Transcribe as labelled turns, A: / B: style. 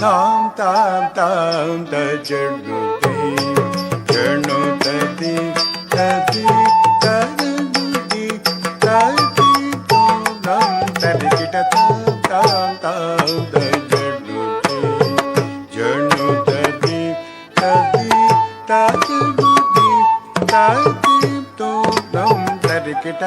A: தாம் தாம் தாம் தஜனுதி ஜனுததி ததி தருதி ததி தோனம் தரிகிட தாம் தாம் தாம் தஜனுதி ஜனுததி ததி தருதி ததி தோனம் தரிகிட